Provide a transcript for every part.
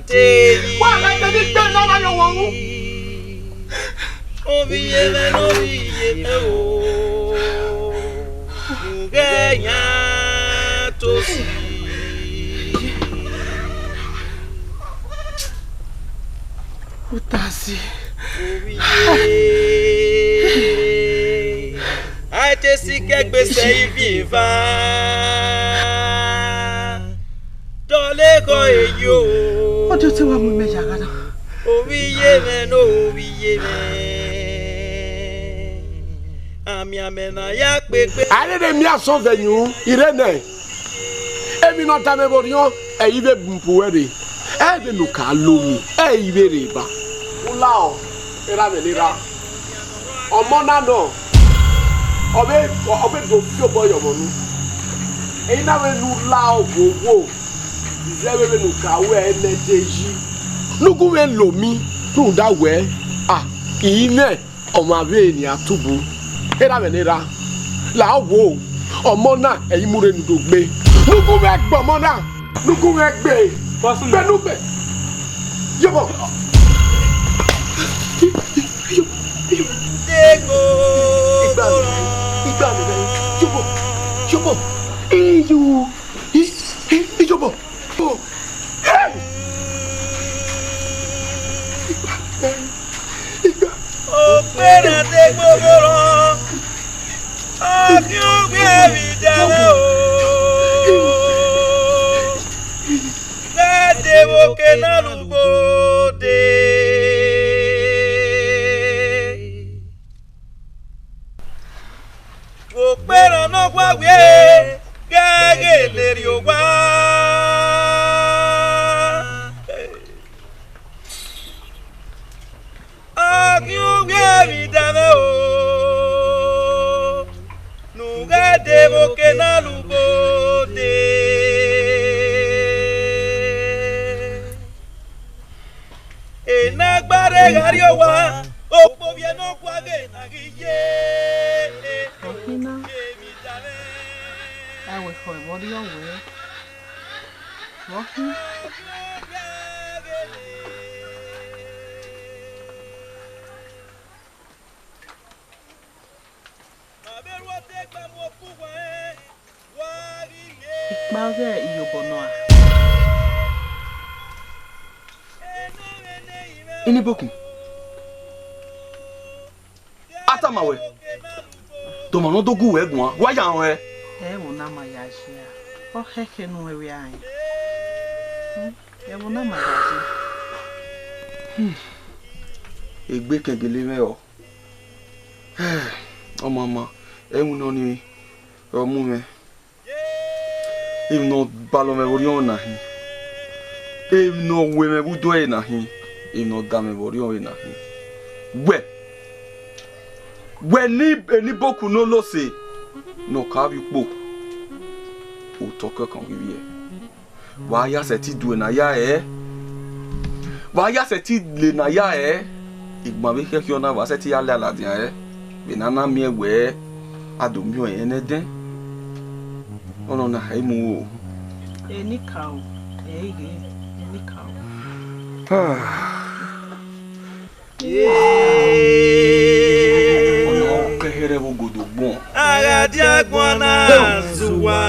Ate. Wa la te di te na yo wo. Obiye me no biye o. Ngenya tosi. Utasi. Ate si kegbe se iviva. Dole ko eyo. Ojo ti wa mu meja gada. Obiye me no obiye me. Ami amena ya pepe. Ale de mi aso venyu Irene. Emi no ta me borion e ibe bumpuwere. E be no ka lomi. E ibe reba. Ula o. Era me lira. Omo na no. Obe do fi obo yo mo nu. E na we nu la o gogo. Izebe be no ka we enejeji. Nugu we lomi. Tu da we. Ah, ine o ma be ni atubu. Era me lira. La wo. Omo na eyin mure nu do gbe. Nugu we gbo omo na. Nugu we gbe. Benu be. Yobo. Igba mi Yobo. Yobo. Eyo. Yobo. Oh. Hey. Igba. O pera de gbogbo. A ki o gbe mi dale o. De wo ke na lugbo de. O pera no gbagbe gege leri o wa. A ki o gbe mi dale o. Nu ga de wo ke na lugbo de. Enagbare gario wa opo bien no kwage na giye Ohina awe ho what your way Rohi Ikbaze iyobonoa Ini boku. Ata mawe. To mano dogu we gun wa ya we. E wo na ma ya shia. O heke no we ai. E wo na ma ya shia. Egbe kegele me o. O mama, emu no ni o mu me. Im no balo me orion na hi. Im no we me budo e na hi. Im no da me orion e na hi. We ni boku no lo se. No ka bi po. O toka kan wi e. Wa ya se ti du na ya e. Wa ya se ti le na ya e. Igba be ke ki ona wa se ti ya le ala dia e. Be na na mi ewe adomi o ene den. Ono na hai mu o. Eni kawo. Ege. Eni kawo. Ono kehere bo godo bon. Agadi agwana zuwa.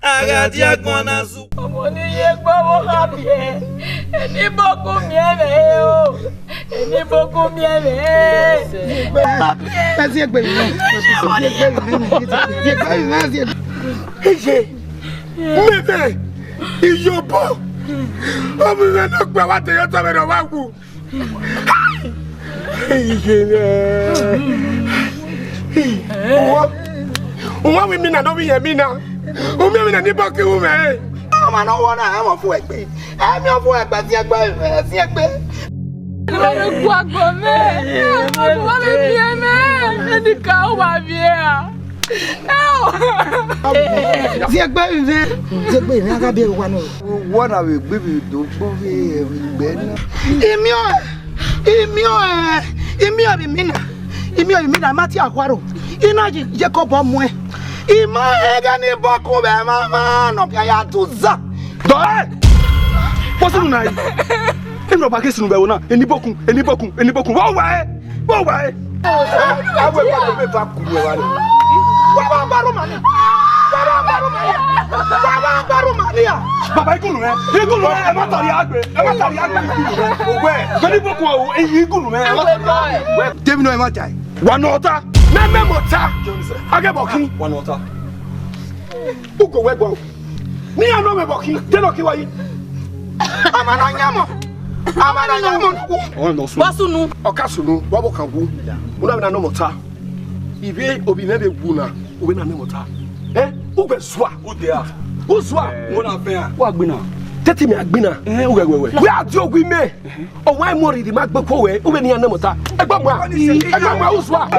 Agadi agwana zuwa. Omoni ye gbo wo habie. Eni boku mi ere o. Eni boku mi ere. That's it, baby. Mebe, iyobo. Omi me no gba wa te yo to me no wa wu. Uwa mi na no bi ye mi na. O mi na ni bo ke u me. Ama no wo na ama fu egbe. Emi o fu egba ti egba si egbe. Lórí kú àgbọ̀ mẹ́, ọmọ mi bí ẹ mẹ́, ẹni ká ó wà bí ẹ à. Si ẹgbẹ́ ìfẹ́, si ẹgbẹ́ ìfẹ́ akábí ẹ̀rọ wa náà. Wọ́n náà wẹ̀ gbé mi tó gbọ́ fi ìgbẹ́ náà. Èmi ò imi mina mati akwaro ina Jacob omwe ima ega ni boku be mama no pia ya tuza do poso nai eno ba kesi no be wona eni boku wo wa awe ba be ba ku we wa wa ba ro mani Baba ikunu me e ma tori agbe we gani boku o eyi ikunu me David no e ma jai wanota me mota age boki wanota ugo we gbo ni ano me boki de no ki wa yi amana nyamo no so basunu okasunu wa bokan gu una na no mota ibe obi na be gu na obi na me mota ugbe zwa udea uzwa wona fe a wa gbina teti mi agbina we ati ogwi me o wa mo ri ma gbe ko we o be ni ana mota egba mo uzwa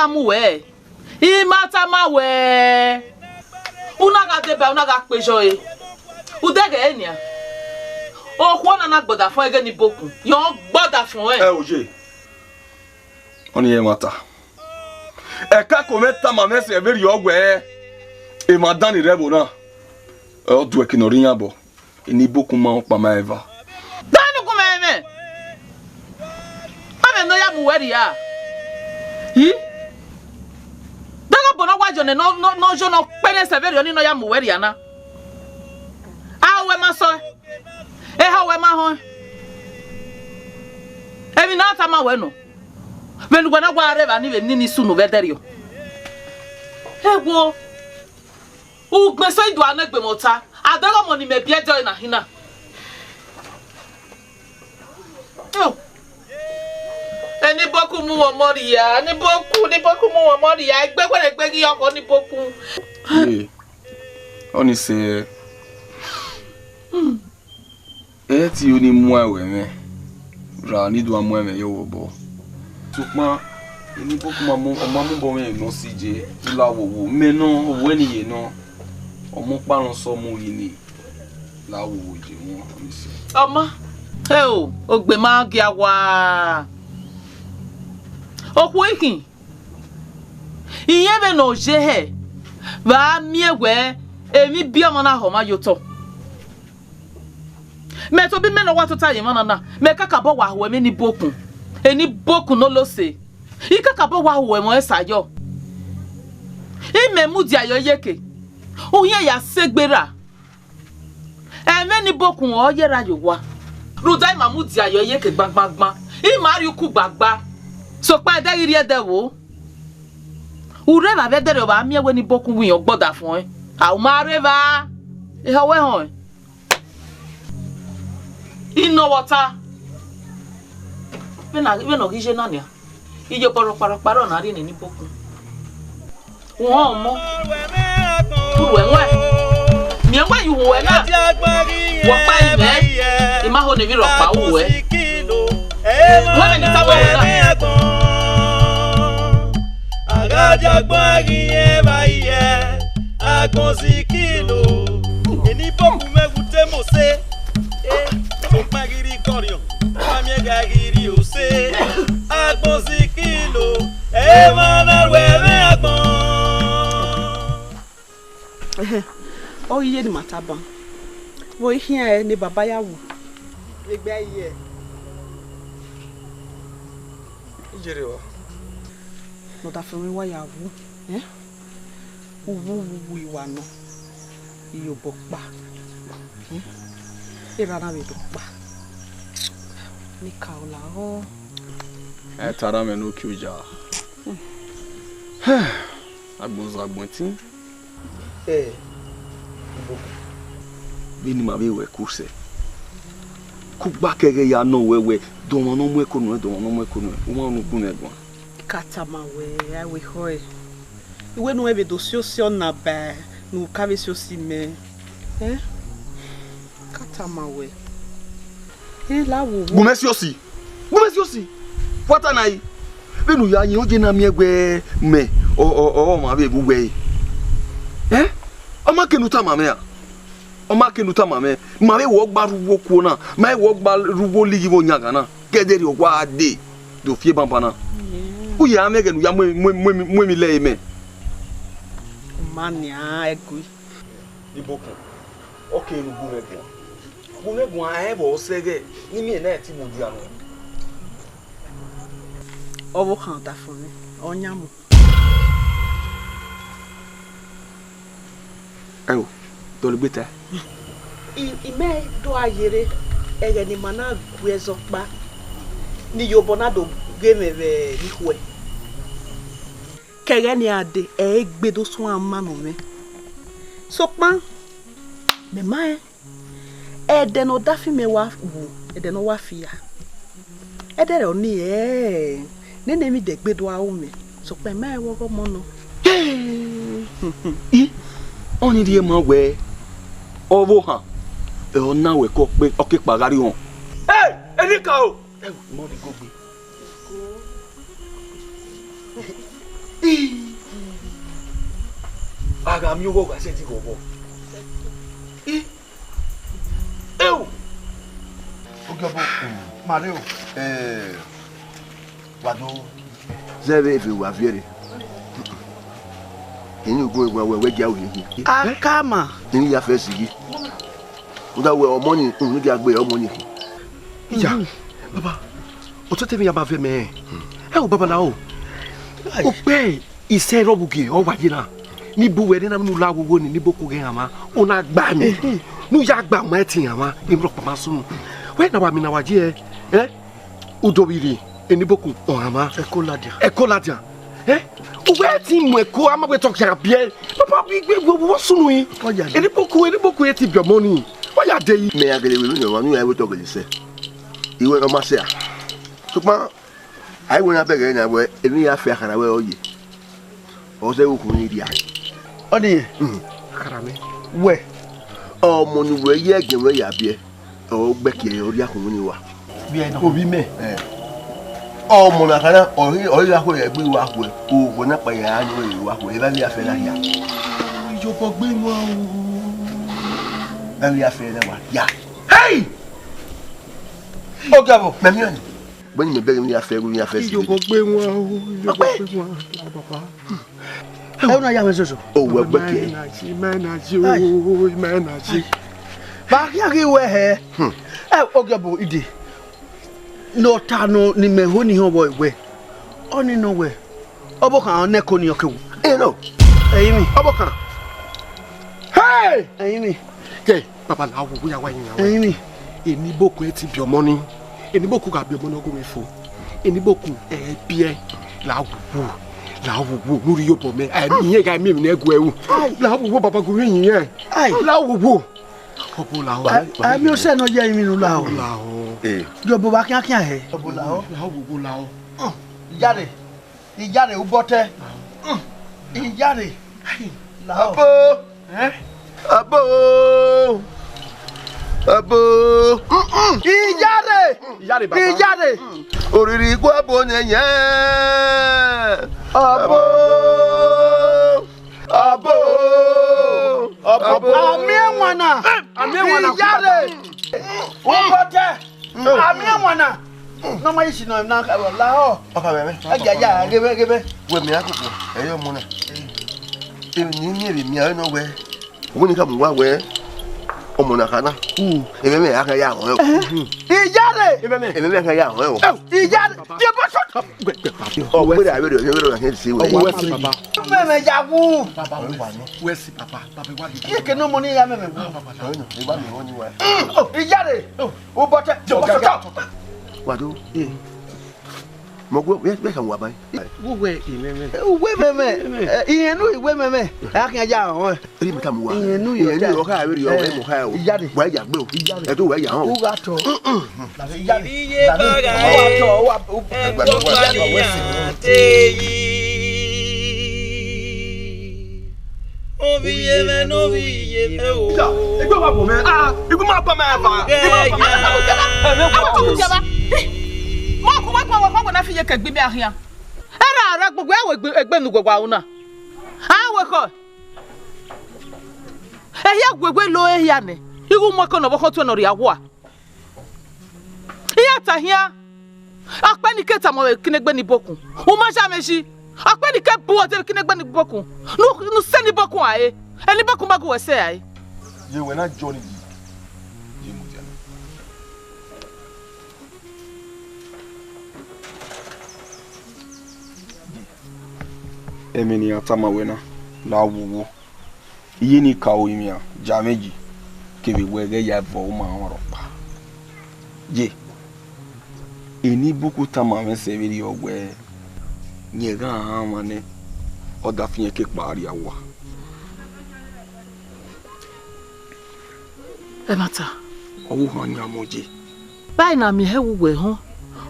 Muwe imata mawe unaga deba unaga pejo e udege enia o kwona na gboda fun ege ni boku yo gboda fun e oje oni e mata e ka ko meta ma mese e veri ogwe e ma dani rebo na o du e kinori yabo ni boku ma pa ma eva dani ku me ame no ya muweri ya bona wajone no jono pele severi oni no ya muweri ana awe maso hawe ma ho emi na ata ma we no benu gwana gwa reva ni be ni sunu vederio ewo ugbeso idu anagbe mota adoro mo ni me biejo na hina Eni boku mu wo mori ya, ni boku mu wo mori ya, egbe ki yoko ni boku. Oni se ti oni mu awe me. Ra ni do amu me yo bo. Tukma eni boku mamu bo me no sije, ila wo me no wo ni ye no. Omo parun so mu ri ni. La wo je won oni se. Oma, ogbe ma gi awa. Okwekin iyebe no jehe ba miegwe emi bi omo na ho ma yoto me to bi me no watota yin mana na me kaka bo wa ho me ni boku eni boku no lo se ikaka bo wa ho mo esayo ime mu di ayo yeke oye ya segbera me ni boku o yera yo wa rudai ma mu di ayo yeke gbagbagba I mari ku gbagba so pa da iri ede wo ure la be dere ba mi ewe ni boku wi o gboda fun a o ma reva e ho we hon ino water be no gije na ni iye paro na ri ni boku won mo uru enwe mi enwe yu wo na wo pa ime e ma ho ne vi ro pa wo e wọ́n ní tábọ̀ wọ́n náà. Àgájàgbọ́n àríyẹ́ báyìí àgbọ̀n sí kìlò. Èní bọ́ọ̀mù mẹ́wù tẹ́ mọ̀ ṣe. Mo pa gírí kọ̀rìàn, wọ́n mi ẹ̀gà gírí ò ṣe. Àgbọ̀n sí kìlò. Ẹ máa náà wẹ̀ mẹ́ àgbọ̀n. Oh, ye ni mataba. Wo here ni baba ya wu. Egbe ye. Ijere wa. No da fun mi wa ya wu. Wu iwa no. Iyo bo pa. Ira na be do pa. Ni ka ola o. Tara me no kiuja. Agbonza agbontin. Bini ma be we kurse. Ku gba kere ya no wewe do mo no mu ekonu o ma no kun egbon. Kata ma we I we hoy. Iwe no ebe do sio na ba no ka be sio si me. Kata ma we. La wo. Gumesi osi. Wata na yi. Benu ya yin oje na mi egbe me o ma be gugbe. O ma kenuta mame a. Ma be wo gba ruwo ku na, ma wo gba ruwo ligi wo nyaga na. Kederi o wa de do fie bamba na. U ya me genu ya mo mi le me. Mania egui. Ibokun. Okay ru gumegun. Gumegun a e bo sege ni mi na ti mo di anu. Owo kan da fun mi. Onyamu. Ayo, do le gbeta. Ime do ayere ege ni mana guezo pa. Ni yobona do gemeve ni hwe. Kege ni ade gbe do sun amanu me. So pan me mai ede no dafi me wa wu, ede no wa fia. Ede re oni nene mi de gbe do awo me. So pe mai wo go mo no. Oni die ma we owo han e ona we ko pe o ke pagari won enika o mo ri go gbe aga mi wo ga se ti go bo ewu Ogabo Mario wado zebe efe wa fiere eni go egwa we ja oyi Akama. ni ya fe sigi nda we o money ni ga gbe o money ya baba o to temi ya ba fe me o baba la o pe ise robuge o waje na ni bu we na nu la wowo ni boku ge ama o na gba mi nu ya gba ma ti ama imro papa sunu we na wa mi na waje udobiri eni boku o ama ekoladia Uwe ti mo eko ama we talk ya bie papa bi gbe wo sunu yi eni boku e ti bi omo ni o ya de yi me agele we no wa nu ya we to gele se iwe o ma se a to pa ai we na bege na we eni ya fe akara we oye o se ku ni dia o ni akara me we o mo ni we ye gen we ya bie o gbe ki ori akun ni wa bi e obi me ọmọ na kana ori akọ ye gbe wa ko o go na pa ya ni wa ko e ba li afe la ya ijo po gbe mo ba li afe la wa ya hey Ogabo me mi oni bo ni me bere mi afe ru ni afe si ijo po gbe mo ijo po gbe mo papa e una ya me soso o we gbe ki menaji ba ki aki we he Ogabo ide no tano ni me ho ni ho boy we oni no we obo kan ne ko ni okewu no eyin mi obo kan hey eyin mi ke baba la wo ya wa yin ya eyin mi eni boku e ti bi omo ni eni boku ga bi omo no go me fo eni boku e bi e la wo nuri yo bo me iyen ga mi ni egu ewu la wo baba go yin yen la wo obo la o mi o se no je yin mi nu la o yo bo ba kian he obo la o ijare u bote ijare la o abo ijare oriri gwa bo nyenye abo ami enwana ijare u bote ami enwana no ma yisi no na la o papa bebe ajaja gebe we mi akoko eyo mo na e ni mi e mi no we Woni ka mu wa we omo na kana ebe me aka ya ho Ijare ebe me aka ya ho Ijare ye bo so o we da we do na si we papa me jagu Baba we wa no we si papa wa bi ye ke no money ya me papa e ba me woni wa Ijare o bote wa do mo go be ka wa ba we meme iye nu iwe meme akin ja ho ri mi ka mu wa iye nu yo ka we ri o we mo ka o wa ja gbe o e to we ja ho o ga to Iye baga e ẹ̀gbọ́n pàdé àtẹ̀yí. Obi ye me no bi ye me o. Igbe wa bo me igbe ma pa me fa. Mo ko wa kwa na fi ye kagbe bi ahia. Era ara gbogbo egbe nu gbogbo awuna. We ko. Ehia gbogbo lo ehia ne. Igu mo ko no boko to no ri awo a. Iya tahia. Akpani keta mo kinegbe ni bokun. O ma sha meshi. Akpani ke bu o te kinegbe ni bokun. No seni bokun aye. Eni bokun ba go we se aye. Ye we na Johnny. Ye mu dia. Emeni atama we na la wuwo. Iye ni ka o imi a jameji. Kebe we ge ya vo ma woro pa. Ye. Eni buku tama me se veri ogwe. Nyega ha mane. Oda finye ke pari awa. Emata. Owo hanya moje. Bai na mi he wuwe ho.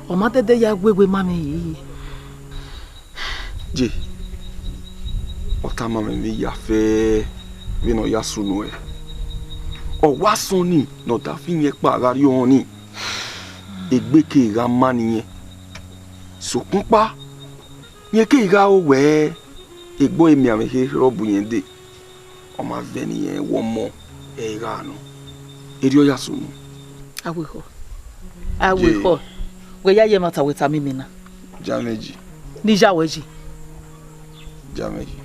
O ma dede ya gwegwe mami yi. Je. Otama me ya fe. We no ya sunu e. O wa soni no da finye pari oni. Egbe ke ga mani yen. Sokunpa. Nye ke ga o we. Egbo emi ame he robu yen de. O ma veni yen wo mo e ga no. Eri o ya sunu. Awe ho. We ya ye mata weta mimi na. Jameji. Ni jaweji. Jameji.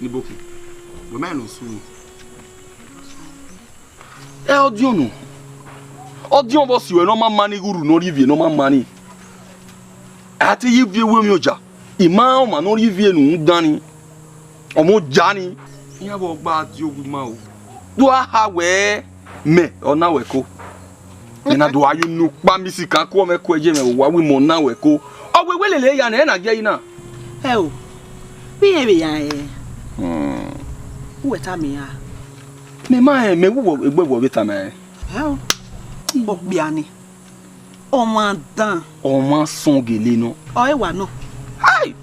ni boku we me no sunu audio no audio bo si we no ma mani guru no review no ma mani ati yi vie we mi oja ima o ma no review nu dani o mo jani iya bo gba ti ogun ma o do ha we me ona we ko ina do ayu nu pa mi si kan ko me ko eje me wa wi mo na we ko o we lele ya na je ina o bi e ya weta mi ya me ma me wo egbe wo beta me o o bia ni o ma dan o ma son gele no o e wa no ai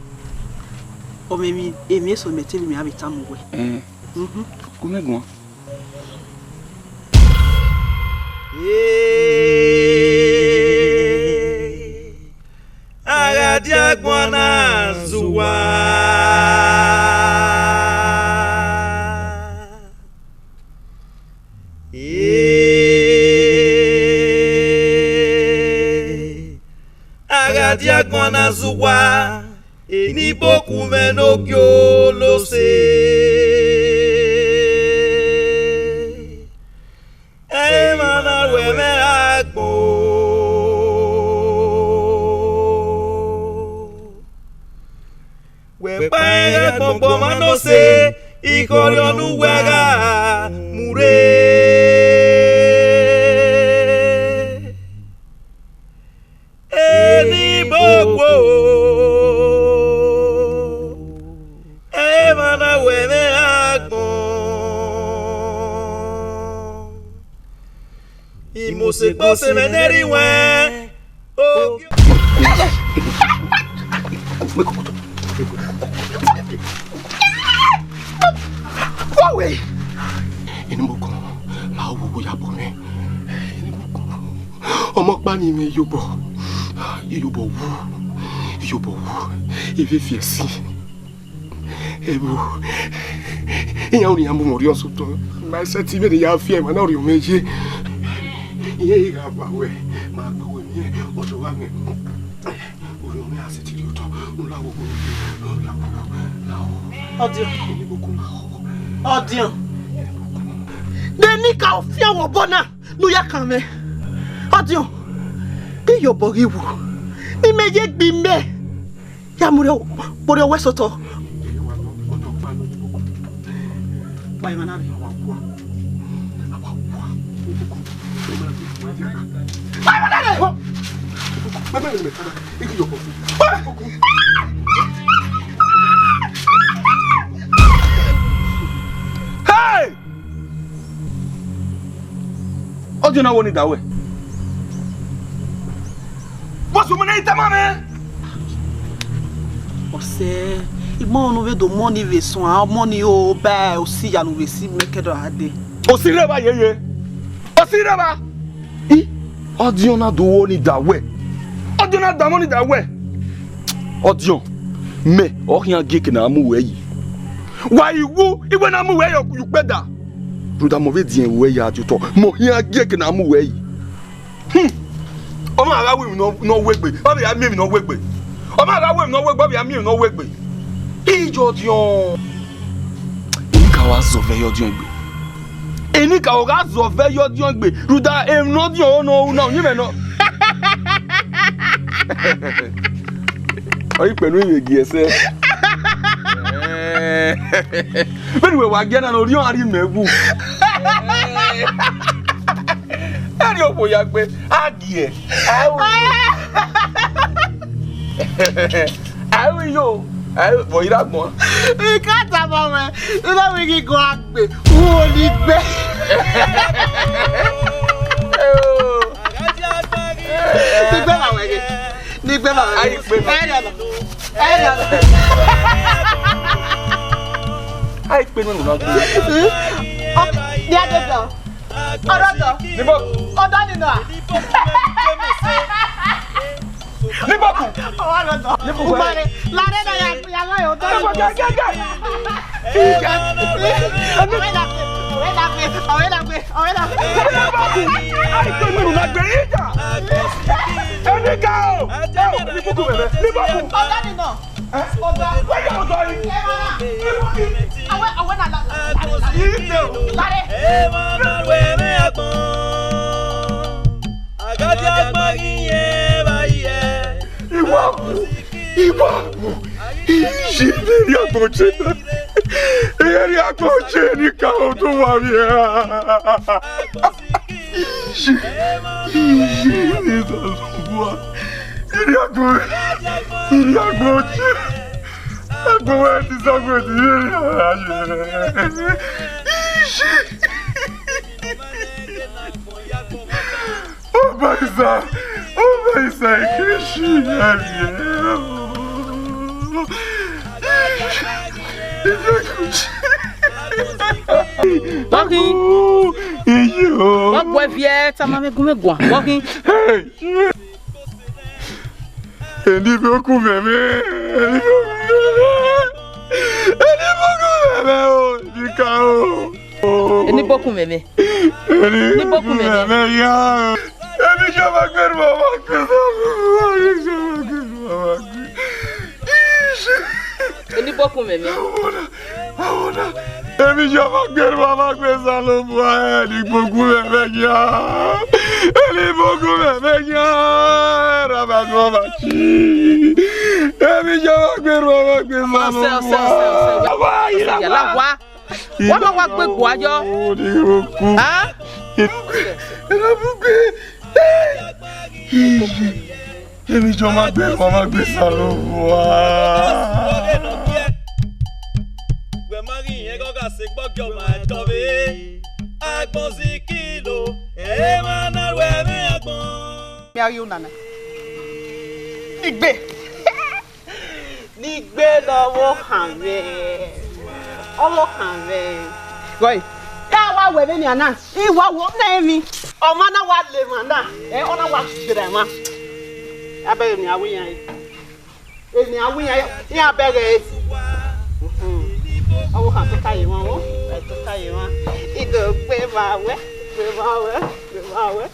o me emi so me tell me abita mo we ko me gun Agadia gwana zuwa Agadia gwana zuwa eni boku menogyo lo se mana we me agbo we pa gbogbo mano se ikoro nu wega mure eni boku mana we me agbo Imo se pose meneri we o Owe eni mo kon ma wo ya bo me eni mo kon omo pa ni me yobo wu ife fi esi ebu iya ori ambo mo ri o so to ma se ti me de ya fi e ma na ori o meje iye ga ba we ma gbo we mi o to wa mi ori o me aseti ri o to nla wo ko la wo audio eni mo kon Odion. Denika ofia wo bona no ya kan me. Odion. Ki yo bori wu. Ni meje gbi me. Ya muri bori we soto. Why manari? Why manari? Hey! Odion na woni dawe. Bosu mo na itama me. Ose, imo no we do money we so a money o ba o si ya no we si make do ade. Osire ba yeye. Osire ba. Odion na do woni dawe. Odion na da money dawe. Odion. Me o hian geke na mu we yi. Wa iwu igwe na mu we yo you peda. Ruda mo ve dien we ya juto. Mo hian geke na mu we yi. O ma ra we no wegbe. O be ya mi no wegbe. O ma ra we no wegbe, o be ya mi no wegbe. Ijo Odion. Nika wa zo ve Odion gbe. Enika o ga zo ve Odion gbe. Ruda em no Odion no na yin me no. Oyi pẹ̀lú ìrègì ẹsẹ̀. Bẹ́ẹ̀ni wẹ̀ wá gẹ́nà lórí ọ̀hún mẹ́gbù. Ẹ̀rí òpó ya pé áàgì ẹ̀. Àìwí yóò. Àìwí ìrágbọ́n. Ika taba me. Ina we ki go agbe. Wo ni gbe. Nígbẹ́ ma wẹ̀ gẹ́. Nígbẹ́ ma wẹ̀ gẹ́. Ai pe nínú náà gbé. Ní àjọjọ. Ọ̀dọ́jọ. Níbo? Ọ̀dọ́ nínú à. Níbo kù? Ọwọ́ lọ́dọ̀. Umare. Láre náà yà láyọ̀ ọ̀dọ́ nínú. Ai pe nínú náà gbé yín jà. Ẹni ká o. Níbo kù bẹ̀rẹ̀? Níbo kù? Ọ̀dọ́ nínú. Ọ̀dọ́. Wẹ́yà ọ̀dọ́ yìí. Àwọn náà Yìí tẹ̀ o. láre. Ìwà ìṣìlérí àgbọ̀jẹ̀ náà. Eré àgbọ̀jẹ̀ ní káwọn tó wà rí ẹ̀. Ìṣìlérí ìdàlùwà. Eré àgbọ̀jẹ̀. Àgbọ̀wẹ̀ ti sọ́gbọ̀n ti rí ayé. Ọba ìsà ìkéṣì ayé. Walking. Iyo. What boy vie ta mame gume gwa. Walking. Eni boku meme. Eni boku meme o. Dika o. Eni boku meme. Eni boku meme. Ya. Eni jama gber mama kesa. Eni boku meme. Ahora. Emi jama gber mama kesa lo bua. Eni boku meme ya. Eni boku meme ya. Rabat mama chi. Emi jama gber mama kesa lo bua. Yala wa. Wa ma wa gbe gbo ajo. Ah? Emi jama gber mama kesa lo bua. Mi ari unana. Igbe. Nigbe lọ́wọ́ kan rẹ̀. Ọwọ́ kan rẹ̀. Goi. Ya wa we be ni ana. Iwa wo na mi. O ma na wa le ma na. Ona wa sire ma. Abe ni awiyan yi. Ni awiyan yi abere. Ọwọ́ kan tó tayi wọn wo. Tó tayi wọn. Ido pe ma we. Pe ma we. Pe ma we.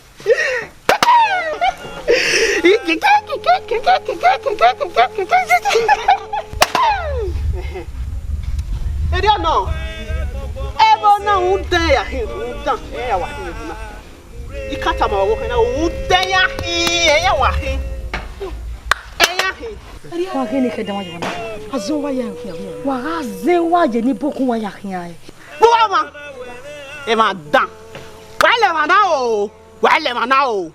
Eri no. Ever no day I hear done. Eh, wa hin na. Ikata ma wo kana wo day ya hin, eh wa hin. Eh ya hin. Wa kini ke dama jona. Azo wa ya hin. Wa ga ze wa je ni boku wa ya hin ai. Buwa ma. E ma dan. Wa le ma na o. Wa le ma na o.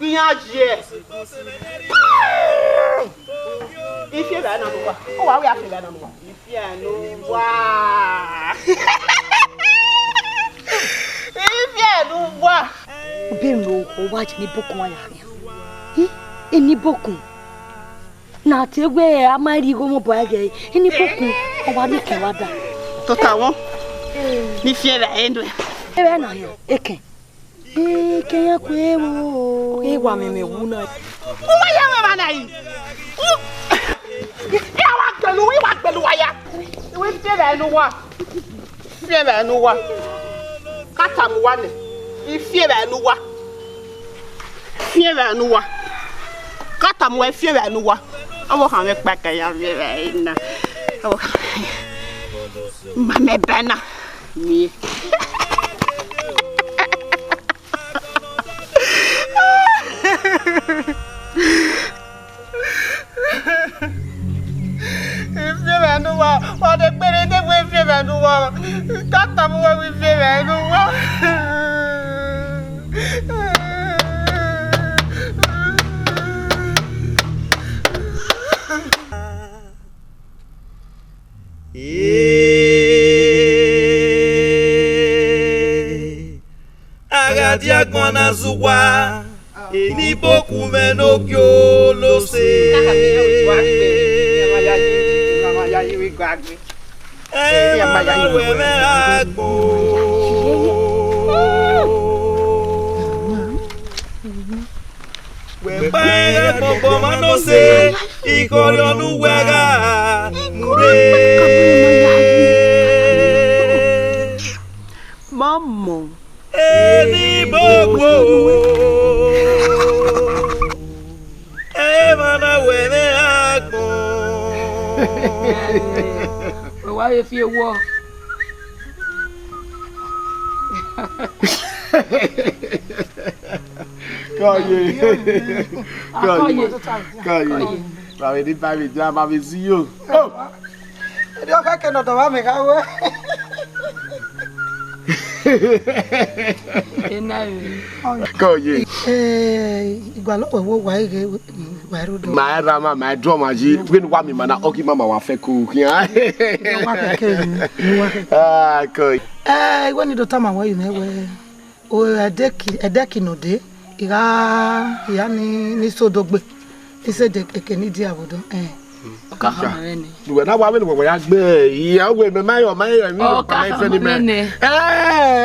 Iya je. Ifie ba na mo wa. O wa we afi ba na mo wa. Ifie no wa. Ifie no wa. Obi no o wa je ni boku wa ya hin. Eni boku. Na tegwe amari go mo boya ge. Eni boku o wa ri ke wa da. To ta won. Ni fie ba endo. E be na yo. Eken. Ken ya kwe wo. E wa me wu na. Mo wa ya me ba na yi. Ya wa gbelu wa ya. We fie ba enu wa. Fie ba enu wa. Kata mu wa ne. Ifie ba enu wa. Fie ba enu wa. Kata mu fie ba enu wa. Awo kan me pa ka ya fie ba ina. Awo kan. Ma me bana. Mi. Ifie ba enu wa. O de pere de we fie ba enu wa. Kata mu we fie ba enu wa. Agadia gwana zuwa eni boku menokyo lo se Wepa popo mano se ikorio nu wega mure Mamo. Eni boku Emana wene akbo Wa ye fi wo. Kaye. Ba we di ba mi ja ba mi si yo. Oh. Edi o ka ke no to ba me ka we. Kaye. Igba lo wo wa ige wa ru do. Ma ra ma ma drum aji we wa mi mana oki mama wa fe ku kian. Wa ke ke ni wa ke. Ah, kaye. We ni do tama wa you na we. O edeki no de. Iga ni sodogbe. Ise de keke ni di abodo. Ka ha me ni. We na wa me wo ya gbe iya we me ma yo mi pa me fe ni me.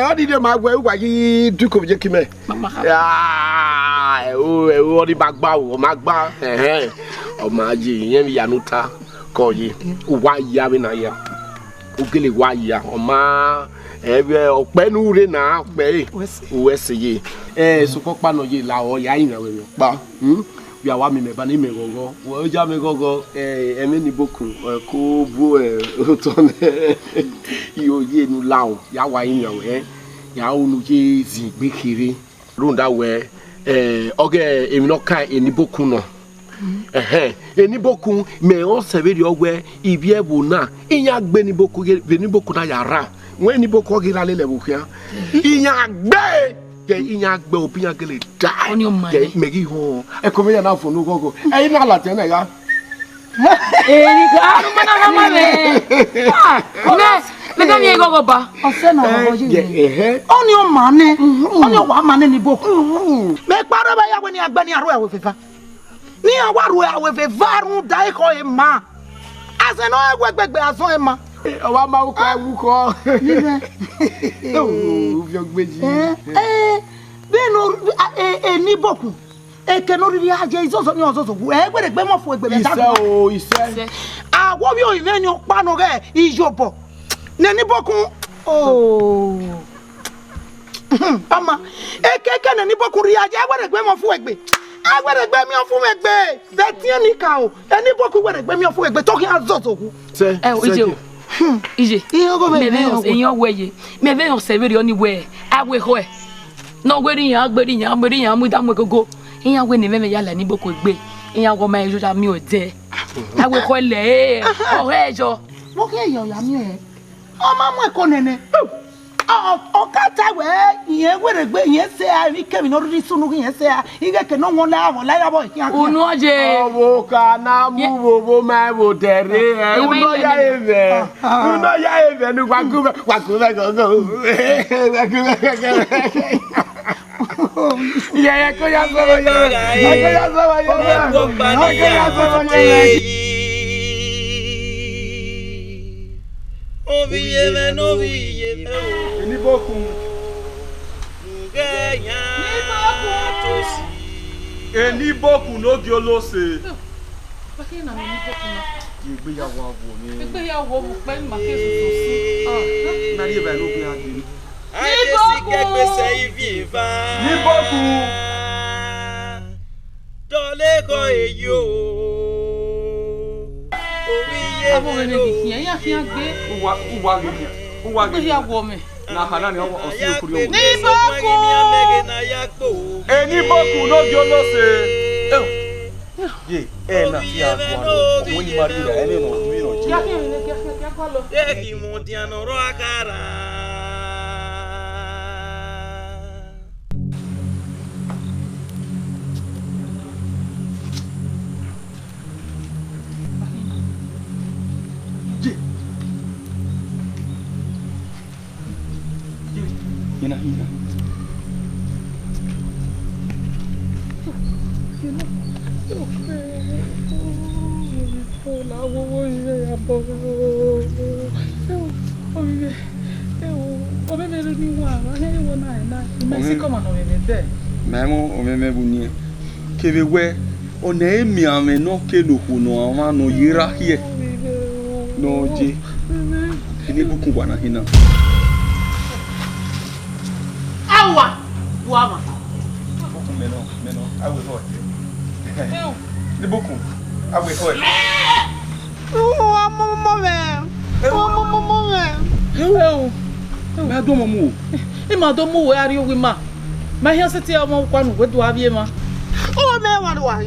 O di de ma gbe wa yi du ko je ki me. O di bagba o ma gba o ma ji yen ya nuta ko yi o wa ya we na ya. O gele wa ya o ma ebe openu re na pe wese ye so popa no ye la o ya yin we pa bi awa mi me ba ni me gogo wo ja me gogo eme ni boku ko bu o to ne yo ye nu la o ya wa yin we ya onu je zin gbe kiri runda we oge emi no kan eni boku no eni boku me o sebe ri ogwe ibi ebu na inya gbe ni boku na yara when ni boko gira lele bukia inya gbe ke inya gbe opinya gele da ke megi ho e ko me na fonu gogo e na la tena ya Ni ka mana na mame me ka mi gogo ba O se na gogo ji oni o mane oni o wa mane ni boko me pare ba ya we ni agba ni aro e we fefa ni awaru e we fefa run dai ko e ma ase no egbegbe aso e ma wa ma ko wu ko o vi ogbeji beno ni boku e ke no ri aje izozo ni ozozo wu e gbere gbe mo fu egbe me ta ise awo bi o ime ni opa no re ijobo ne ni boku ama e ke ne ni boku ri aje gbere gbe mo fu egbe agbere gbe mi o fu egbe ze ti ni ka o eni boku gbere gbe mi o fu egbe to ki azozo wu o je o Ije. Eyan weye. Me ve yon serve oni we. Awe ho e. No gberi yan mu da mu gogo. Eyan we ni me yala ni boko gbe. Eyan go ma ejo ja mi o de. Awe ho le o ejo. Mo ke yo ya mi e. O ma mu e ko nene. O ka ta we yen were gbe yen se a ri kemi no ri sunu yen se a ige ke no won la ya boy kian. Unu oje. Owo ka na mu wo ma wo dere e. Uno ya eve. Uno ya eve nu kwaku gogo. Ya ko ya so Eni bokun. Eni bokun no gi olose. Bakina mi bokun na. Ìgbéyàwó abo ni. Ìgbéyàwó mo pe ma ke so. Na ri ba no bi ade. Ade si kekpe se iviva. Ni bokun. Dole ko eyo. Owiye Abo me ki yan ya fi an gbe. Uwa gbe. Ìgbéyàwó mi. Na hana ni o si okuri o. Ni bokun. Eni bokun no gi olose. Ye, na fi agbo. Wọ́n ni mari da ene no mi no ji. Ya ko lo. Eki mo di anoro akara. Hina. Memo omeme bunye. Keve we ona emi ame no ke no hono ama no yira hie. No je. Ini buku bwana hina. Awa. Buama. Meno. Awe ho. Ni buku. Awe ho. Ma do mamu. E ma do mu we ari owi ma. Ma hia se ti o mo kwanu we do avie ma. O me wa do wa.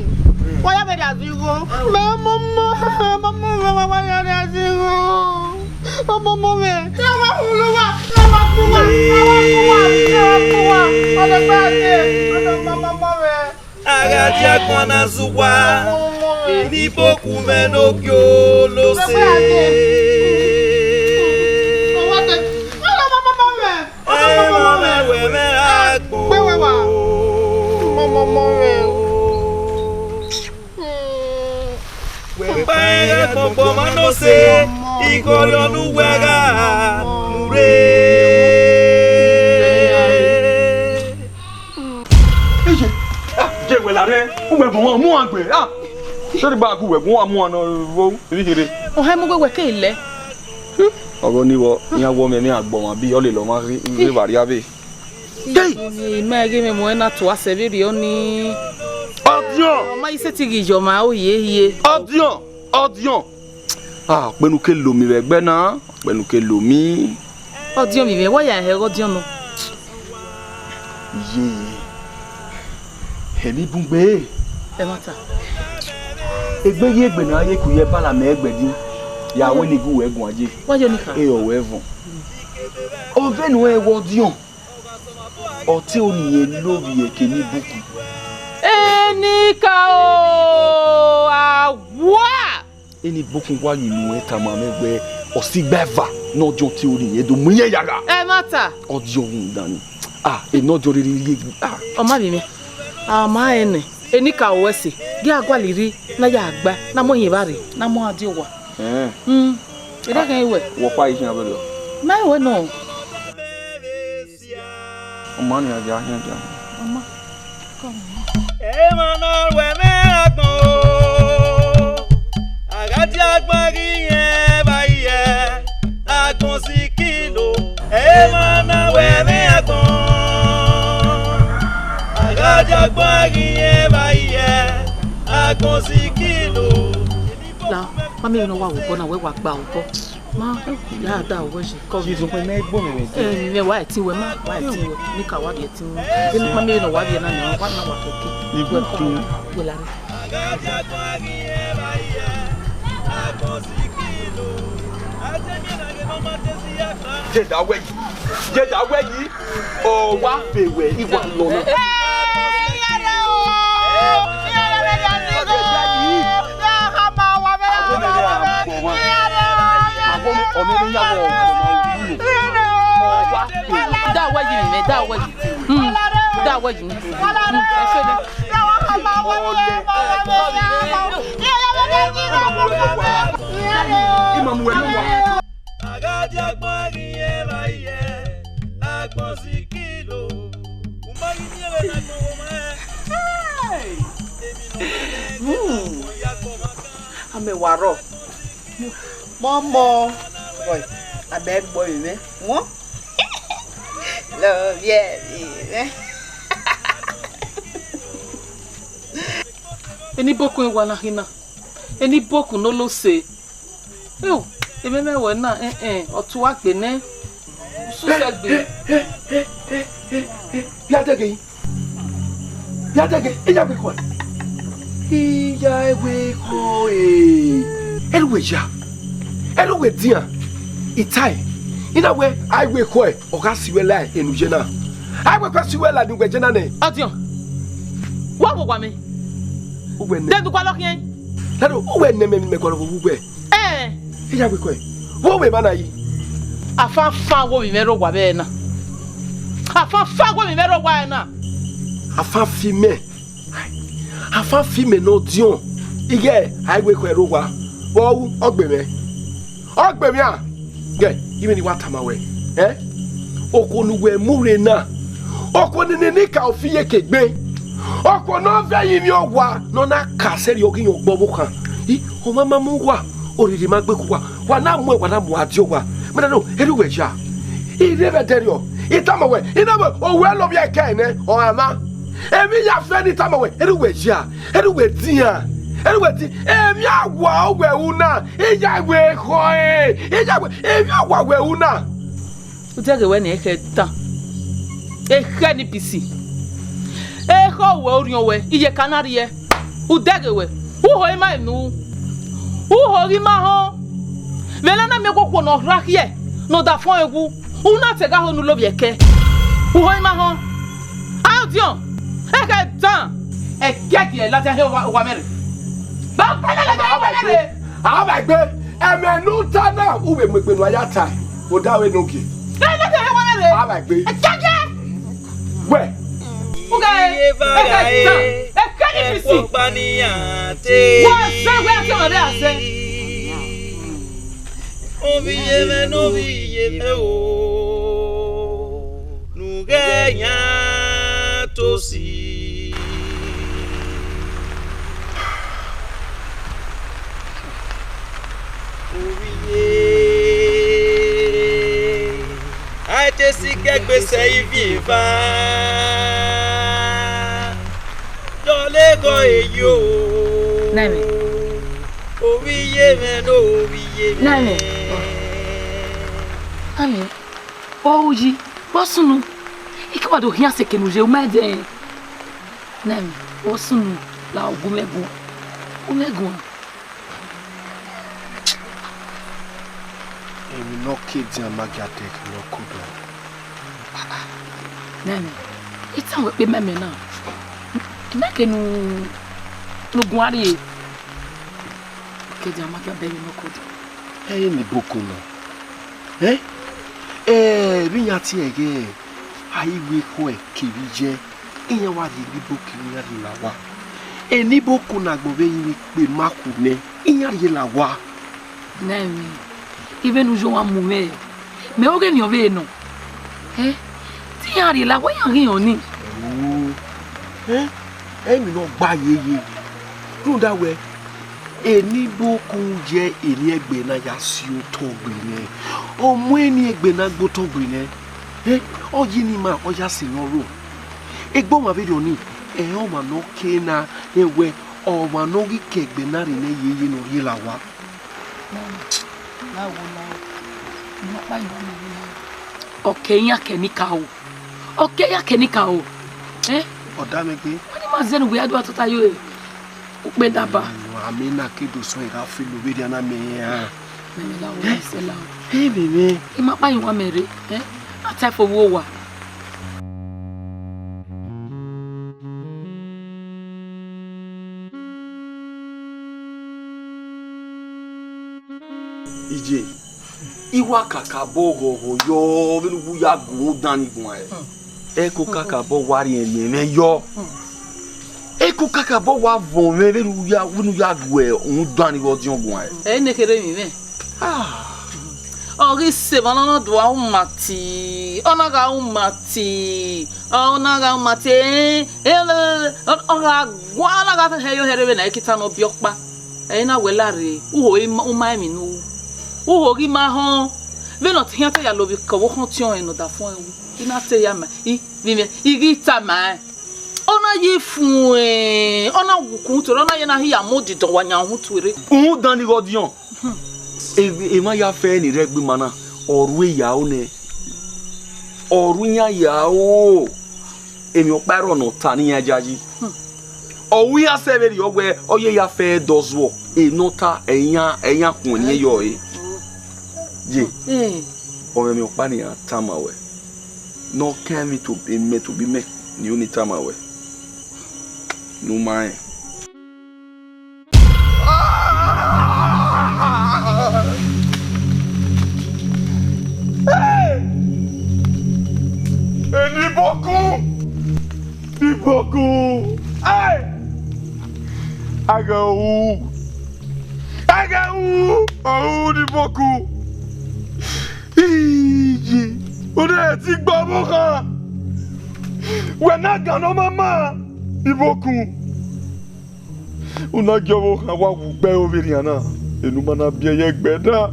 Wa ya be da zigo. Me mama wa ya da zigo. O mama me. Tra wa huluwa. Ole ba de. Mama me. Agadi akwana zuwa. Eni boku menokyo lo se. Pompo manose ikorionu wega mure. Eje. Je we la re. Uwe bon mu agbe. Sori ba ku we gun amu ana wo rihire. O he mu we ke ile. Ogo ni wo yan wo me mi agbo wan bi o le lo ma ri bari abe. Ni ma ge me mo na to asebiri oni. Odion. Ma ise ti gijo ma o ye. Odion. Penu ke lo mi regbe na, penu ke lo mi. Odion mi me wa ya he odion no. Ye. Hemi bungbe. E mata. Egbe ye egbe na ye ku ye bala me egbe din. Ya we ni gu egun aje. Wa yo ni ka. E o evon. O venu e wo Odion. O ti o ni ye lori eke ni buku. Enika o awa. Eni bokun wa yinu eta ma megbe osigbeva nojo ti ori yen do muye yaga. E mata. Odion hun dani. E nojo riri ye. O ma bi mi. Ma ene. Enika o wese. Gi agwaliri na ya agba na mo yin bare na mo adi owa. Ede kan iwe. Wo pa isin abelo. Na iwe no. O ma ni aja hin aja. Mama. Emana we me agbon. Agadi agbari yen ba ye. Agbon si kilo. Emana we me agbon. Agadi agbari yen ba ye. Agbon si kilo. La, mami no wa wo na we wa gba wo. Ma, ya da oje. She's open na egbo me. Me wa ti we ma, wa ti we. Ni ka wa bi ti. Ni ma me no wa bi na ni wa na wa keke. Ni go tu. We la. Jeda weyi. O wa fewe iwa lona. Amewaro. Momo. Boy, I beg boy, me. What? Love, yeah. Eni boku ewa na hina. Eni boku no lo se. Yo, ememe we na otu wa gbe ne. Su se gbe. Yatege. Iya gbe ko. Iya we ko Eluwe dia. Itai. Ina we I we ko oga siwela enuje na. I we kwa siwela ni gbeje na ne. Odion. Wa wo kwa me. Uwe ne. Den du kwa lokien. Lado uwe ne me ko lo bugbe. Iya gbe ko. Wo we mana yi. Afa wo mi mero gwa be na. Afa wo mi mero gwa na. Afa fi me no dion. Ige I we ko ero gwa. Wo ogbe me a. Ge, even the water my way. Okonuwe mure na. Okonene ni ka ofiye kegbe. Okono ve yin mi ogwa no na ka seri ogin ogbo kan. O mama mu wa oriri magbe ku wa na mu adi ogwa. Me no eluwe ja. Ire be terio. Itamawe, inawe o we lo bi e kan ne o ama. Emi ya fe ni tamawe eluwe ja. Eluwe dia. Eluweti emi agwa ogwe una ijagwe khoe ijagwe emi agwa we una utege we na eke tan eke ni pisi eko we orion we iye kanari ye udege we uho ima nu uho ri ma ho mele na me kokwo no rakie no da fon egu una tega ho nu lo bi eke uho ima ho audion eke tan eke ki e la te wa mere Abagbe emenu tana ube megbenu ayata o dawe nogi abagbe we I just see gbese ifa dole go eyo Nami owiye me no owiye Nami Ami Oji Bosunu Ikwa do hia se kenu je o mede Nami Bosunu la ogumegu Emi no kids and magatek no kudo. Nami it's a we meme na Nake no guari kids and magabe no kudo. Ni boku no. Binya ti ege aiwe ko e kirije iyan wa di boku ni la wa. Eni boku na gbobe yin pe makune iyan ri la wa. Nami even nous jouons à moumer mais on gagneové non ti ari la wa yan oni mi no gba yeye run da we eni boku je eni egbe na ya si o to gbe ni o mu eni egbe na gbo to gbe ni o yi ni ma o ya si no ro egbo ma video ni o ma no ke na ewe o ma no gi kegbe na ri ne yeye no yi la wa Okay, ya kenika o. Okay, ya kenika o. Oda me gbe. Wọ́n ní máa zẹ́nu wíyá dúwà tó tayó ẹ̀. Ó pé dábàá. Àmì náà kéde sọ ìrà fílù bí díẹ̀ náà mẹ́yà. Mẹ́mi láwọn ẹ̀sẹ̀ láwọn. Bèbè. Ìmọ̀ apá yìí wọ́n mẹ́rẹ̀. Àti àfọwọ́ wà. Ije. Iwa kaka bogo yo binu ya guru dani gun e ko kaka bo wari en me yo e ko kaka bo wa von me binu ya gu e un dani go dion gun e ne kere mi me ori se banana do a umati ona ga umati ora gwa ga he yo here be na kita no bi opa e na welare uho uma mi nu uho gi ma hon ve no tian te ya lo bi ko wo kan tion en da fun ewu ina te ya ma I vi me igi ta ma ona yi fun ona wukun to ona ye na hi ya modi do wanya hu tuere un dani go dion e ma ya fe ni regbe mana oru ya o ne oru ya o emi o paro no ta ni ya jaji owu ya severi ogwe oye ya fe dozo e nota eyan kun ni yo je o emi o pa ni atamawe no kemi to be me ni oni tamawe no mai Ni beaucoup. Hey! Aga où? Oh, ni beaucoup. On est ti gba mo kan. We na gan no mama. Ni beaucoup. On a gyo mo kan wa wu gbe overiana. Enu mana bien ye gbe da.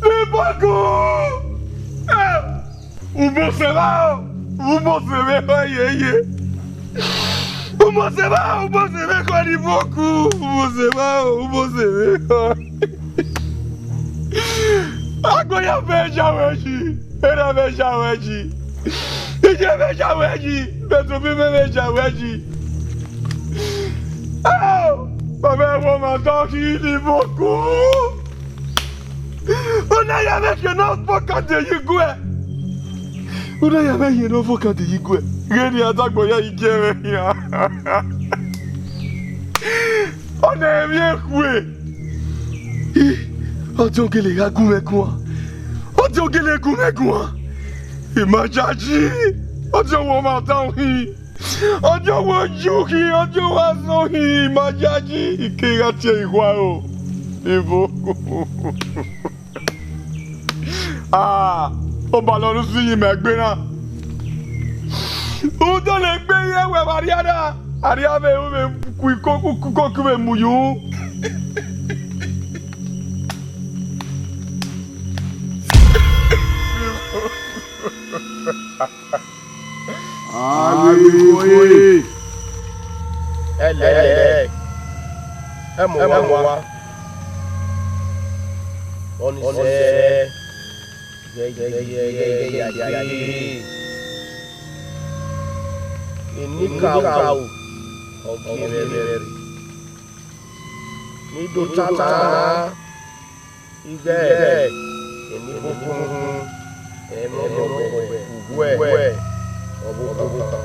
Ni beaucoup. Vous bossez pas, quoi, dit beaucoup. Vous bossez pas. Ah, quoi, y'a fait Jaweji. Elle avait Jaweji. Il y avait Jaweji. Mais tu peux même Jaweji. Ah, ma mère, on m'entend qui dit beaucoup. On a y avec un autre quand de Yigwe. On a y avec un autre quand de Yigwe. Réni attaque pour y aller. On a bien coué. On dit que les gars goumé quoi. On dit que les goumé quoi. Et ma jaji. On dit on m'entend. On dit on jouki. On dit on sonhi. Ma jaji. Qui retient quoi. Et beaucoup. Ah, on ballon nous suit mais gbena. Où dans les pays où Mariana, Ariave où me ku me muyu. Ah oui. Elle. Moi. On est Ini kau okimeri ni dutana ige ini bukun we obuka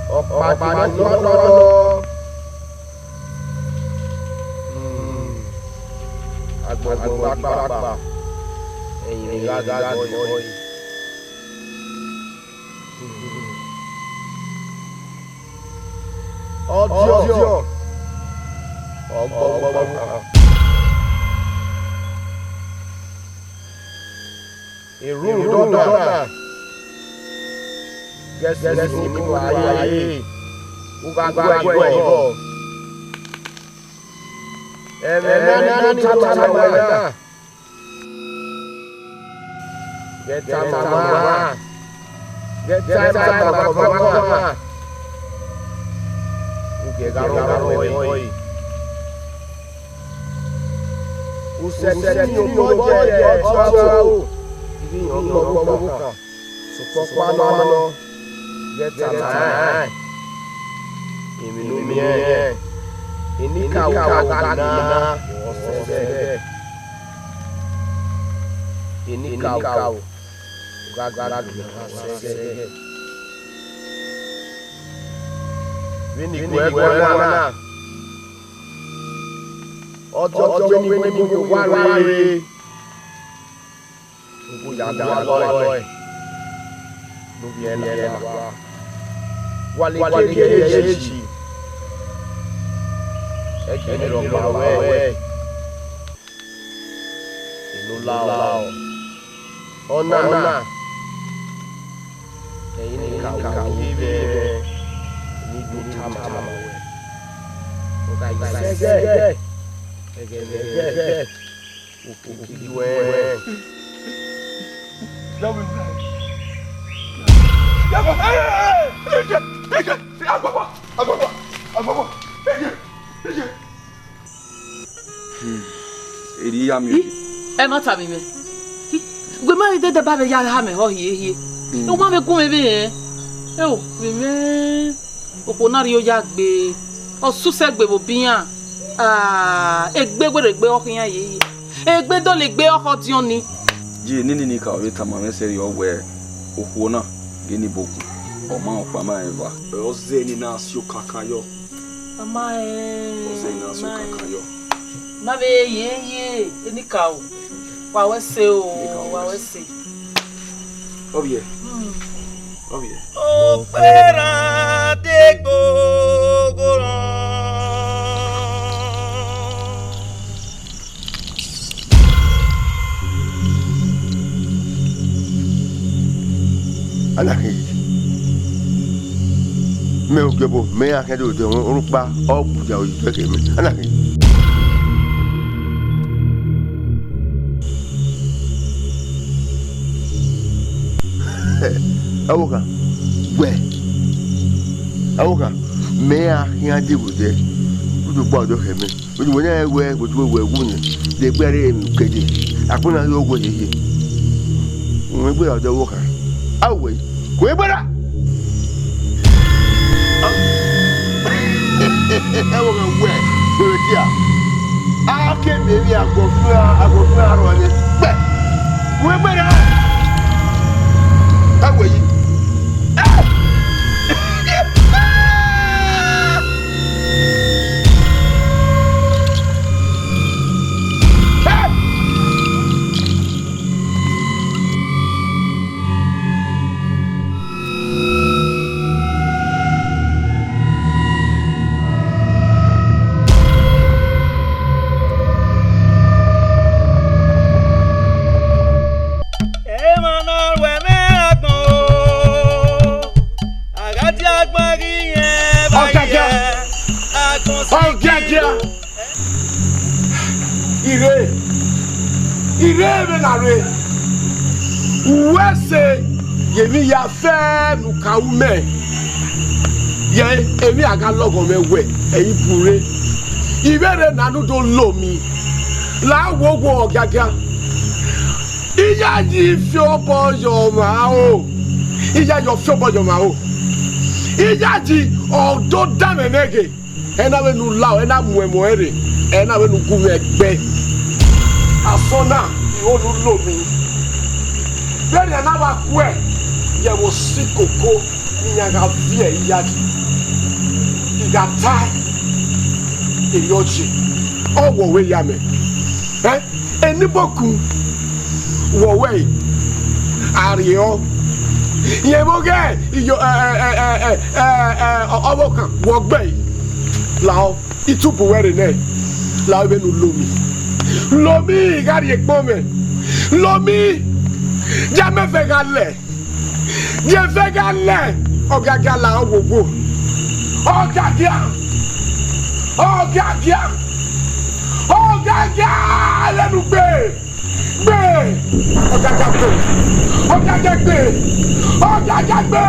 opa no agba eyin gaga boy Audio. Irú dọ́dọ̀. Gẹ́sẹ̀ sí mi wá ayé. Ugbàgbà ìbọ̀. Ẹ̀mẹ̀mẹ̀ ní tàtàwà. Gẹ́tà màmá. Gẹ́tà màmá. E ma ta mi me. Gbe ma ide de ba be ya ha me ho hie. O ma be gun me be e. E o me oponari o ya gbe. O suse gbe bo biyan. Egbe gbe o kiyan ye. Egbe do le gbe o ho ti on ni. Je ni ka o ta ma me seri o we ohuo na geni boku. O ma o pa ma eva. O zeni na asio kakayo. Ama e. O zeni na asio kakayo. Ma be ye eni ka o. Wa we se o, wa we se. Obie. Obie. O pera de gogoran. Anaki. Me o gbo, me akedo de won pa o buja o je ke me. Anaki. Awoka. Awoka. Me akia di bude. Budu gbodo ke me. Budu won e we budu we wu ni. De gbere mi keje. Akuna yo go yeye. Won gbe odo woka. Awe. We gbara. Awoka we. We dia. Ake me wi agofura ro ni. Pe. We gbara. Awe yi. Ire me na re. Wese yemi ya fe nuka ume. Ye emi aga logo me we eyin pure. Ibere nanu do lo mi. La wowo ogaga. Iya ji fi obo yo ma o. Iya yo fi obo yo ma o. Iya ji odo da me nege. Ena we nu lao ena muemo ere. Ena we nu gumu egbe. Asona iolu lomi. Bẹ́ẹ̀ni anaba kú ẹ̀ yẹ wo sí kòkó ìyàgà fi ẹ̀ yíyájú. Ìgàtá èyí ọ̀jì ọ̀wọ̀wé yamẹ̀. Enibokun wọ̀wé àríọ́. Ìyẹ̀mọ́gẹ́ ìyọ̀ ọmọ kan wọ̀gbẹ́ yìí. Làwọn ìtúbùwẹ̀rẹ̀ náà làwọn ẹ̀bẹ̀ nu lomi. Lomi gari ekpome. Lomi jame fegale. Je fegale. Ogaga la owowo. Ogaga. Ogaga. Ogaga lenu gbe. Gbe. Ogaga gbe. Ogaga gbe. Ogaga gbe.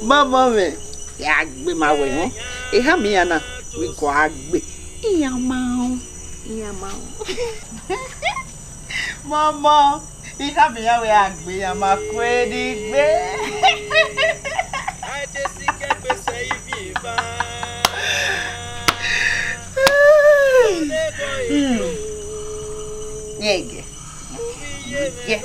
Mama me, ya gbe ma we ho. E ha mi ana, we go agbe. Iya ma. Mama, e ha mi ya we agbe ya ma kwedi gbe. I just see que pese ibi ba. Yege. Yeah.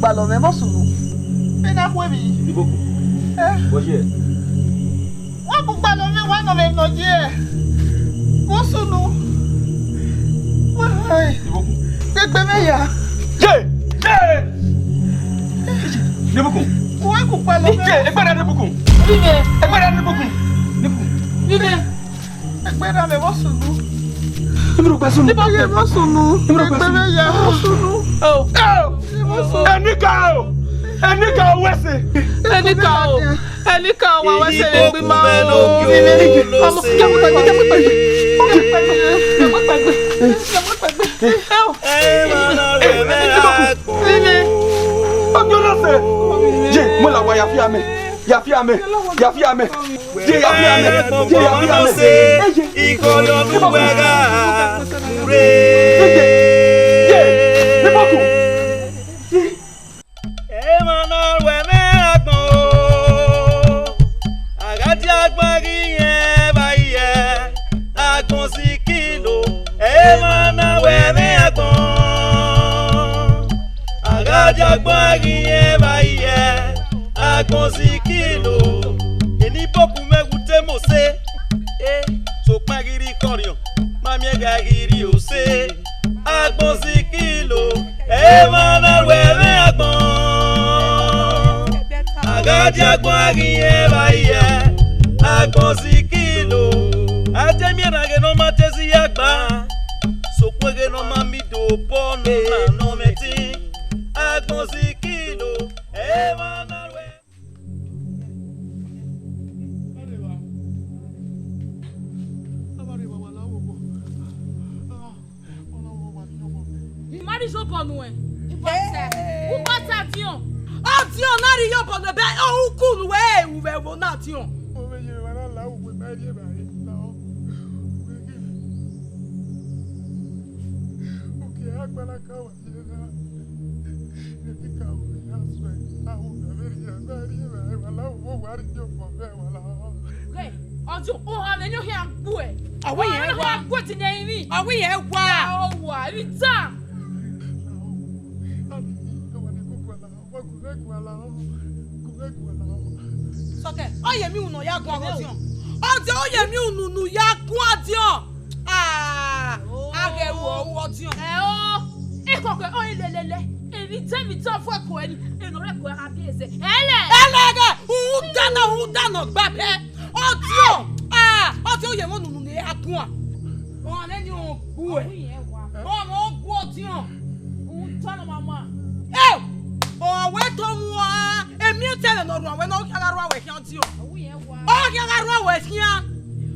Ballo me bosunu. Ena kwebi. Iboku. Boje. Wa bu ballo me wa no me no je. Bosunu. Wai. Iboku. Gbegbe me ya. Je. Iboku. Wa ku ballo me. Je, egbera Iboku. Vive. Egbera Iboku. Vive. Egbera me bosunu. Ibro pasunu. Iboku bosunu. Gbegbe me ya bosunu. Oh. Enika wese. Enika wa wese gbe ma o. Ọmọ Je, mo la wa ya fi ame. Je, Ikolo nuwega. Emmanuel weme agbon agati agbari yen baye agbon si kilo Emmanuel weme agbon agati agbari yen baye agbon si kilo eni boku megute mose so pagiri korion mami egagiri ose agbon si kilo Emmanuel weme agbon agadi agbon agiye baye agbon si kilo atemi rage no matesi agba so kwege no mamido ponu na no meti agbon si kilo Emmanuel Mari so ponu e. Ubata tion. Ation na ri yo ponu be o kunu we uwe wo na tion. O me ye wala la uwe ba ye ba ye. Okay, agbala ka wa ye na. Ni ka o ya so e. Awu na be ri ya ba ri ba wala wo wa ri yo po be wala. Hey, ojo o ha me no he agbo e. Awe ye wa. Agbo ti na yin. Awe ye wa. O wa ri ta. Soke, oye mi unu ya gun agotion. Oje oye mi unu ya gun adion. Ah, age wo odion. Ikoko o ilelele. Eri temi to fo ko eni. Enore ko ara bi ese. Elege, udana gba pe. Odion. Ah, oje oye mo unu ni agun a. Won le ni o gu e. O mo gu odion. Tana mama. Owe to mu a emi tele no ru awe no agaru awe kian ti o. O agaru awe kian.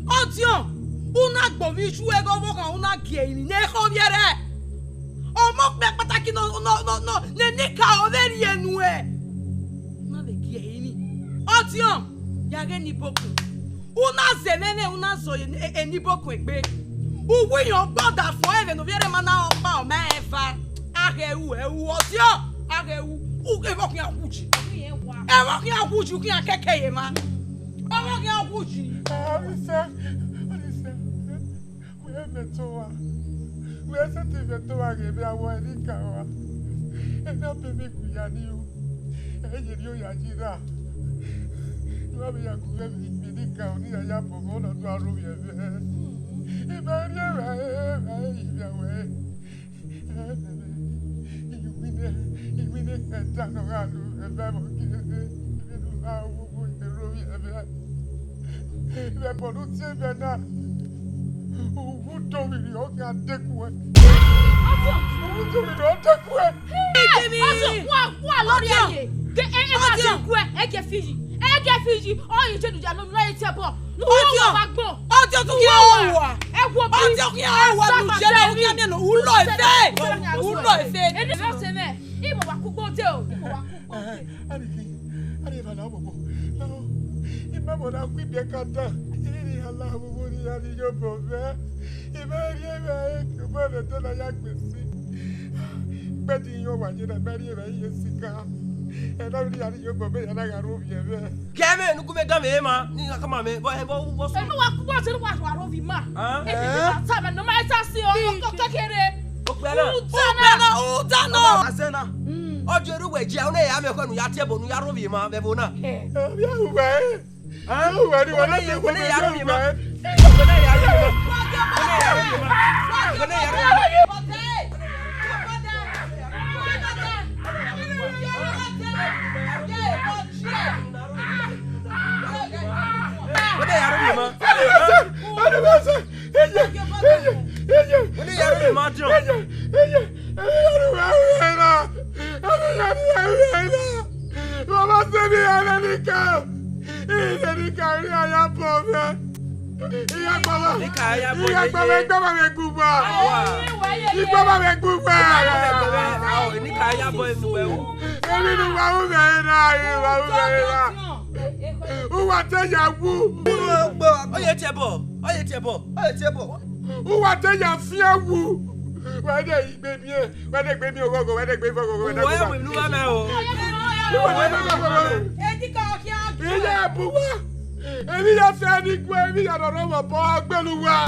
O ti o. Una gbo mi su ego mo kan una gie ni ne ko biere. O mo pe pataki no ne nika o ve ri enu e. Na be gie ni. O ti o. Ya ge ni boku. Una zemene una so eni boku egbe. Uwu yan gboda fo eve no biere mana o pa o ma efa. Age ewu otio aga ewu uke bokin akuji e bokin akuji ukin akekeye ma o bokin akuji Alisa we metowa we se ti metowa ge bi awo erika wa e na be mi ku ya ni o e ye ri o ya jira wa bi ya ku be mi ni ka oni ya bo mo na do aro bi e be e ba ri e ba e bi awe Iwine ẹja náà wà ló ẹgbẹ́ mọ̀ kí nínú àwọn gbogbo èrò ẹ̀bẹ̀ ibẹ̀ bọ̀ ló tí ẹ̀bẹ̀ náà òwú dòmìnì ọ̀gá àdẹ́kùn ẹ̀ òwú dòmìnì ọ̀dẹ́kùn ẹ̀. ọ̀sùn wà lórí ẹ̀yẹ ẹ máa ṣe kú ẹ ẹ̀jẹ̀ fìyì ọ̀yìn ṣe dùjà lómi láyé tí ẹ bọ̀ nùwọ́ wà gbọ̀n ọjọ́ tó kí á wà ẹ wo bí ọjọ́ kí á wà lùjẹ́ náà ó kí á nínú wúlò ìfẹ́ ẹni fẹ́ ṣe mẹ́ ìmọ̀ wà kú gbọ́n tẹ́ o ìmọ̀ wà kú gbọ́n tẹ́. Adìyẹ náà bọ̀ náà ìmọ̀mọ̀ náà kú ìbí ẹ̀ka tán ìrìn aláwọ̀ ní adìyẹ bọ̀ fẹ́ ìbẹ́rì ẹ̀rẹ́ ìbọ̀lẹ̀ tó náà yá gbèsè gbẹ́dì yín wà yín náà bẹ́rì ẹ̀rẹ́ yín sí ká ẹ̀dá mi ní adìyẹ bọ̀ bẹ́ẹ̀ yàrá yàrá òbí ẹ̀ bẹ́ẹ̀. Kẹ́mẹ́ nukú bẹ dán mi ẹ̀ ma ní kama mi bọ́ ẹ bọ́ sọ. ẹnu wa kú gbọ́n tẹ́ wà wà rọ́ọ̀bì má èmi ti bá tà mẹ́ nọ́mọ́ ẹ̀ sá sí ọkọ̀ kékeré. Utana. Asena. Ojo eruwe ji ona ya me kwenu ya tebo nu ya robi ma be bona. Ya uwe. Uwe ni wala se ko ya robi ma. Bona ya robi ma. Bona ya robi ma. Bona ya robi ma. Bona ya robi ma. Ana basa. Bona ya robi ma jo. Mama se mi ananika. Ananika ri aya pobe. Iya baba. Iya baba gbaba me guba. Igba baba me guba. Nika aya boy mu be wo. Emi nu wa u be na, wa u be na. Uwa te ya wu. Oye tiebo. Uwa te ya fie wu. Wade baby, wade baby ogogo, wade baby ogogo, wade baby. Wo elu wa me o. Edika okia. Iya buwa. Emi ya fe ni ku, emi ya do mo bo gbelu wa.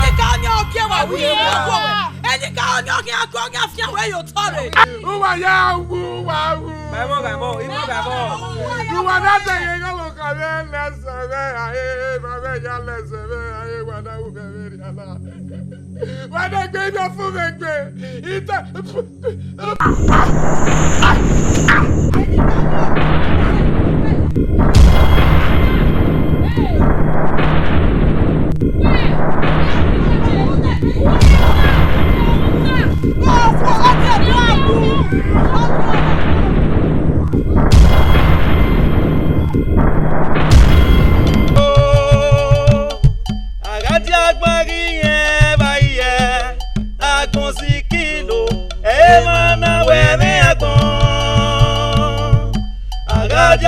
Edika ni okia wa wi ko. Edika ni okia ko okia fi we yo tore. Uwa ya wu wa wu. Gamo, ibo gamo. Uwa na te ye go ka be lese be aye, ba be ya lese be aye wa na u be ri ala. Wade gbe mi fún mi gbe. Ita.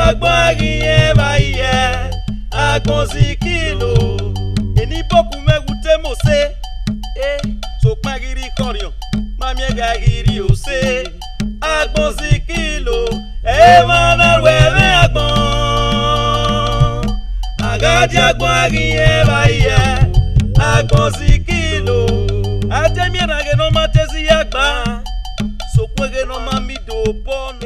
Agbagiye baiye agonzikilo eni boku megute mose so pagiri korion mami gagiri ose agonzikilo mana wele agbon agadi agbagiye baiye agonzikilo atemi rage no matezi agba so kwege no mami do bon